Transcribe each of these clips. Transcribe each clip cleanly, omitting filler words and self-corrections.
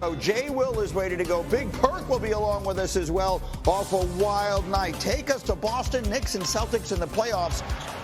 Oh, Jay Will is ready to go. Big Perk will be along with us as well. Off a wild night. Take us to Boston. Knicks and Celtics in the playoffs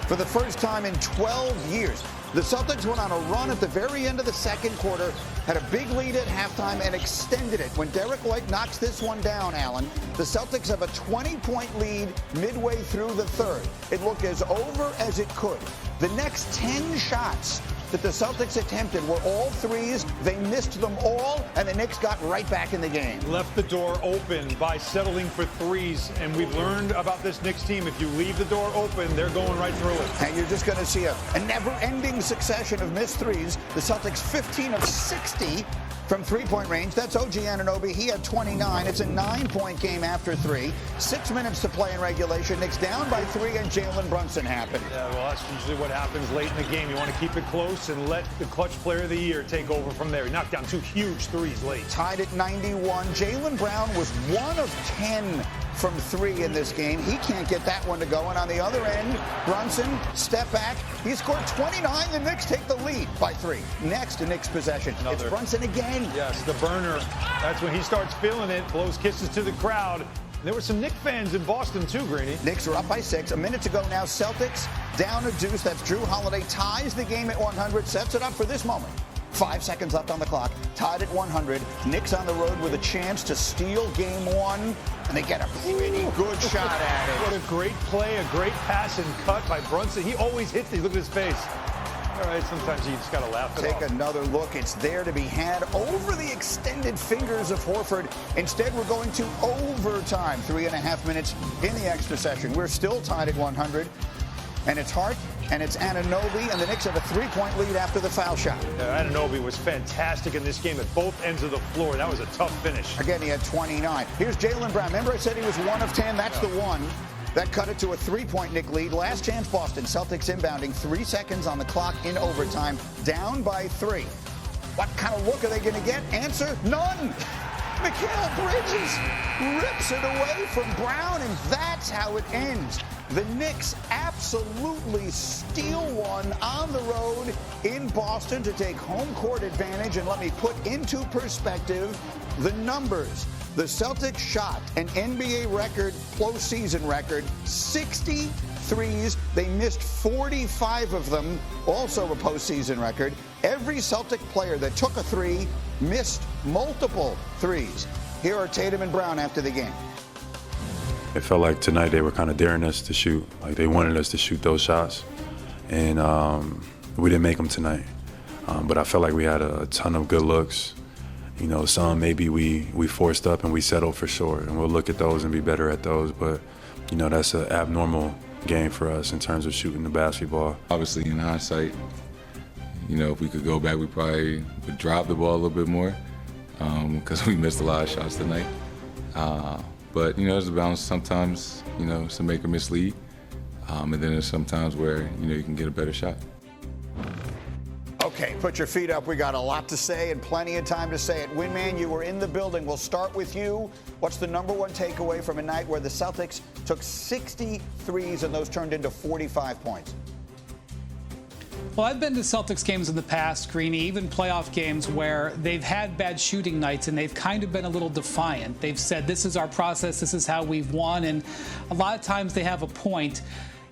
for the first time in 12 years. The Celtics went on a run at the very end of the second quarter, had a big lead at halftime, and extended it. When Derek White knocks this one down, Allen, the Celtics have a 20-point lead midway through the third. It looked as over as it could. The next 10 shots that the Celtics attempted were all threes. They missed them all, and the Knicks got right back in the game. Left the door open by settling for threes, and we've learned about this Knicks team. If you leave the door open, they're going right through it. And you're just going to see a never-ending succession of missed threes. The Celtics 15 of 60 from three-point range. That's OG Anunoby. He had 29. It's a 9-point game after three. 6 minutes to play in regulation. Knicks down by 3, and Jalen Brunson happened. Yeah, well, that's usually what happens late in the game. You want to keep it close and let the clutch player of the year take over from there. He knocked down 2 huge threes late. Tied at 91. Jalen Brown was 1 of 10 from 3 in this game. He can't get that one to go. And on the other end, Brunson, step back. He scored 29. The Knicks take the lead by 3. Next, a Knicks possession. It's Brunson again. Yes, the burner. That's when he starts feeling it. Blows kisses to the crowd. There were some Knicks fans in Boston, too, Greeny. Knicks are up by 6. A minute to go now. Celtics down a deuce. That's Drew Holiday. Ties the game at 100. Sets it up for this moment. 5 seconds left on the clock. Tied at 100. Knicks on the road with a chance to steal game 1. And they get a pretty good shot at it. What a great play. A great pass and cut by Brunson. He always hits these. Look at his face. All right, sometimes you just got to laugh it off. Take another look. It's there to be had over the extended fingers of Horford. Instead, we're going to overtime. 3.5 minutes in the extra session. We're still tied at 100. And it's Hart, and it's Anunoby, and the Knicks have a 3-point lead after the foul shot. Anunoby was fantastic in this game at both ends of the floor. That was a tough finish. Again, he had 29. Here's Jalen Brown. Remember I said he was 1 of 10? That's the one. That cut it to a 3-point Knick lead. Last chance Boston. Celtics inbounding. 3 seconds on the clock in overtime. Down by 3. What kind of look are they going to get? Answer, none. Mikal Bridges rips it away from Brown, and that's how it ends. The Knicks absolutely steal one on the road in Boston to take home court advantage. And let me put into perspective the numbers. The Celtics shot an NBA record, postseason record, 60 threes. They missed 45 of them, also a postseason record. Every Celtic player that took a 3 missed multiple threes. Here are Tatum and Brown after the game. It felt like tonight they were kind of daring us to shoot. Like they wanted us to shoot those shots. And we didn't make them tonight. But I felt like we had a ton of good looks. You know, some maybe we forced up and we settled for sure. And we'll look at those and be better at those. But, you know, that's an abnormal game for us in terms of shooting the basketball. Obviously, in hindsight, you know, if we could go back, we probably would drive the ball a little bit more because we missed a lot of shots tonight. But, you know, there's a balance. Sometimes, you know, some make or miss lead. And then there's sometimes where, you know, you can get a better shot. Okay, put your feet up. We got a lot to say and plenty of time to say it. Winman, you were in the building. We'll start with you. What's the number one takeaway from a night where the Celtics took 60 threes and those turned into 45 points? Well, I've been to Celtics games in the past, Greeny, even playoff games where they've had bad shooting nights and they've kind of been a little defiant. They've said, this is our process, this is how we've won, and a lot of times they have a point.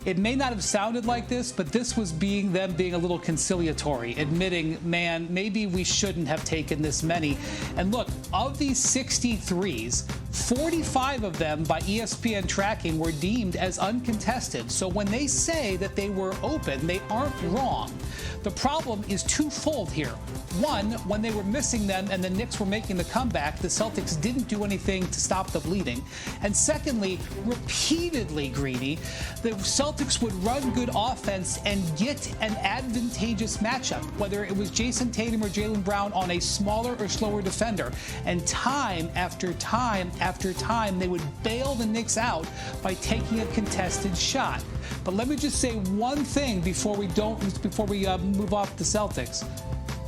It may not have sounded like this, but this was them being a little conciliatory, admitting, man, maybe we shouldn't have taken this many. And look, of these 63s, 45 of them by ESPN tracking were deemed as uncontested. So when they say that they were open, they aren't wrong. The problem is twofold here. One, when they were missing them and the Knicks were making the comeback, the Celtics didn't do anything to stop the bleeding. And secondly, repeatedly, Greeny, the Celtics would run good offense and get an advantageous matchup, whether it was Jason Tatum or Jalen Brown on a smaller or slower defender. And time after time after time, they would bail the Knicks out by taking a contested shot. But let me just say one thing before we move off the Celtics.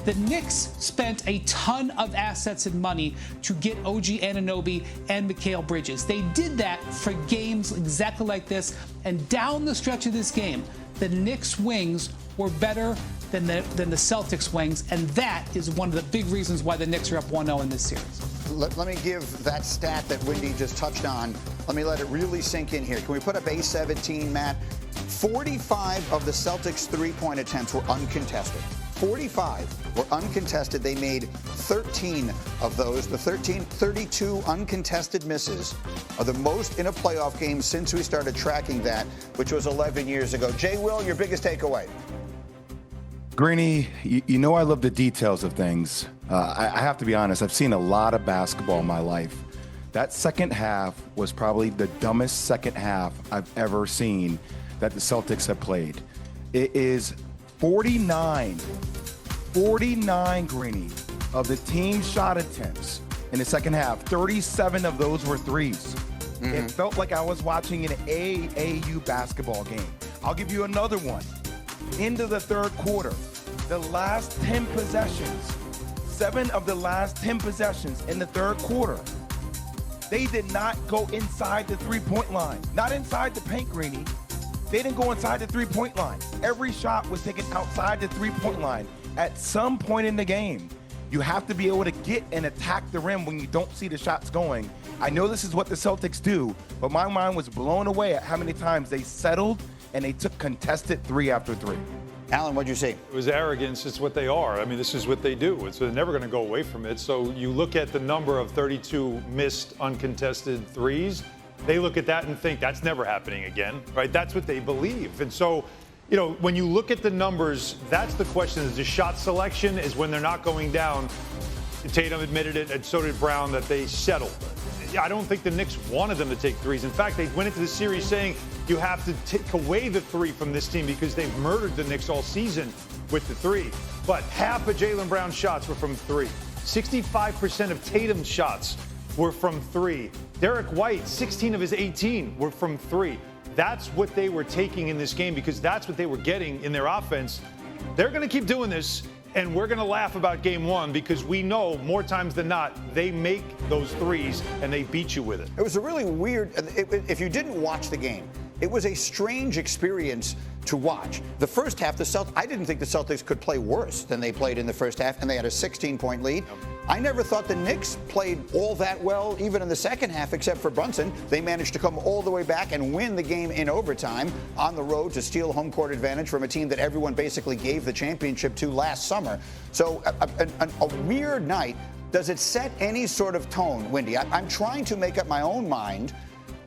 The Knicks spent a ton of assets and money to get OG Anunoby and Mikal Bridges. They did that for games exactly like this. And down the stretch of this game, the Knicks' wings were better than the Celtics wings, and that is one of the big reasons why the Knicks are up 1-0 in this series. Let me give that stat that Windy just touched on. Let me let it really sink in here. Can we put up A17, Matt? 45 of the Celtics' three-point attempts were uncontested. 45 were uncontested. They made 13 of those. The 32 uncontested misses are the most in a playoff game since we started tracking that, which was 11 years ago. Jay Will, your biggest takeaway? Greeny, you know I love the details of things. I have to be honest, I've seen a lot of basketball in my life. That second half was probably the dumbest second half I've ever seen that the Celtics have played. It is 49, Greeny, of the team shot attempts in the second half. 37 of those were threes. It felt like I was watching an AAU basketball game. I'll give you another one. Into the third quarter, the last 10 possessions, 7 of the last 10 possessions in the third quarter, they did not go inside the three-point line. Not inside the paint, Greeny. They didn't go inside the three-point line. Every shot was taken outside the three-point line. At some point in the game, you have to be able to get and attack the rim when you don't see the shots going. I know this is what the Celtics do, but my mind was blown away at how many times they settled and they took contested 3 after 3. Alan, what'd you see? It was arrogance. It's what they are. I mean, this is what they do. So they're never going to go away from it. So you look at the number of 32 missed uncontested threes. They look at that and think that's never happening again, right? That's what they believe. And so, you know, when you look at the numbers, that's the question. Is the shot selection is when they're not going down. Tatum admitted it, and so did Brown, that they settled. I don't think the Knicks wanted them to take threes. In fact, they went into the series saying you have to take away the three from this team because they've murdered the Knicks all season with the three. But half of Jaylen Brown's shots were from three. 65% of Tatum's shots were from three. Derek White, 16 of his 18 were from three. That's what they were taking in this game because that's what they were getting in their offense. They're going to keep doing this. And we're going to laugh about game one because we know more times than not, they make those threes and they beat you with it. It was a really weird, if you didn't watch the game, it was a strange experience to watch. The first half, I didn't think the Celtics could play worse than they played in the first half, and they had a 16-point lead. I never thought the Knicks played all that well, even in the second half, except for Brunson. They managed to come all the way back and win the game in overtime on the road to steal home court advantage from a team that everyone basically gave the championship to last summer. So a weird night. Does it set any sort of tone, Windy? I'm trying to make up my own mind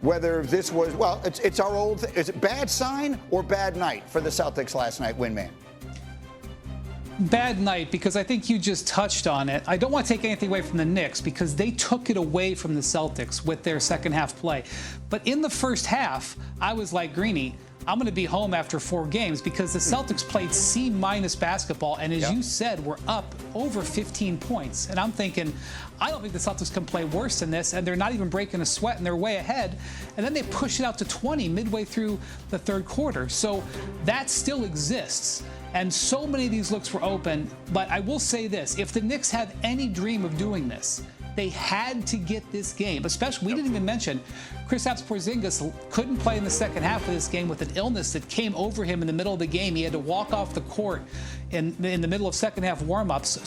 whether this was, well, it's our old, is it bad sign or bad night for the Celtics last night, Windman? Bad night, because I think you just touched on it. I don't want to take anything away from the Knicks because they took it away from the Celtics with their second half play. But in the first half, I was like, Greeny, I'm going to be home after 4 games because the Celtics played C- basketball, and as you said, we're up over 15 points. And I'm thinking, I don't think the Celtics can play worse than this, and they're not even breaking a sweat, and they're way ahead. And then they push it out to 20 midway through the third quarter. So that still exists. And so many of these looks were open. But I will say this, if the Knicks have any dream of doing this, they had to get this game, especially, we didn't even mention, Kristaps Porzingis couldn't play in the second half of this game with an illness that came over him in the middle of the game. He had to walk off the court in the middle of second half warmups.